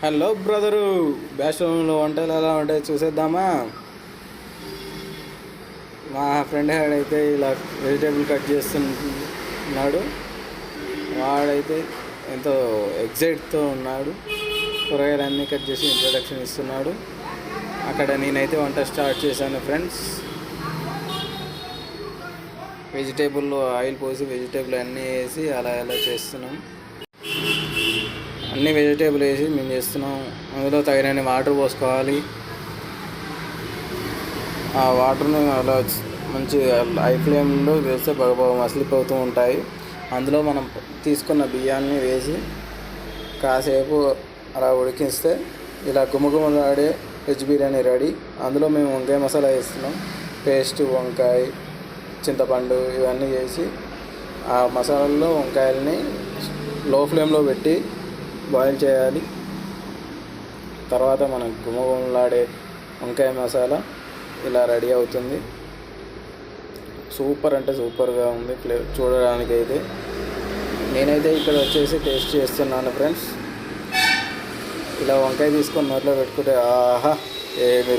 Hello brother, బ్యాచ్లర్లో వంటలు ఎలా ఉంటాయి చూసేద్దామా. మా ఫ్రెండ్ అయితే ఇలా వెజిటేబుల్ కట్ చేస్తున్నాడు. వాడైతే ఎంతో ఎగ్జైట్తో ఉన్నాడు. కూరగాయలన్నీ కట్ చేసి ఇంట్రొడక్షన్ ఇస్తున్నాడు. అక్కడ నేనైతే వంట స్టార్ట్ చేశాను ఫ్రెండ్స్. వెజిటేబుల్లో ఆయిల్ పోసి వెజిటేబుల్ అన్నీ వేసి అలా చేస్తున్నాం. అన్ని వెజిటేబుల్ వేసి మేము చేస్తున్నాం. అందులో తగినన్ని వాటర్ పోసుకోవాలి. ఆ వాటర్ని అలా మంచి హై ఫ్లేమ్లో వేస్తే బాగా మసిలిపోతూ ఉంటాయి. అందులో మనం తీసుకున్న బియ్యాన్ని వేసి కాసేపు అలా ఉడికిస్తే ఇలా గుమగుమలాడే వెజ్ బిర్యానీ రెడీ. అందులో మేము వంకాయ మసాలా వేస్తున్నాం. పేస్ట్, వంకాయ, చింతపండు ఇవన్నీ వేసి ఆ మసాలాల్లో వంకాయలని లో ఫ్లేమ్లో పెట్టి బాయిల్ చేయాలి. తర్వాత మనం గుమగుమలాడే వంకాయ మసాలా ఇలా రెడీ అవుతుంది. సూపర్ అంటే సూపర్గా ఉంది చూడడానికి. అయితే నేనైతే ఇక్కడ వచ్చేసి టేస్ట్ చేస్తున్నాను ఫ్రెండ్స్. ఇలా వంకాయ తీసుకొని నోట్లో పెట్టుకుంటే ఆహా ఏమి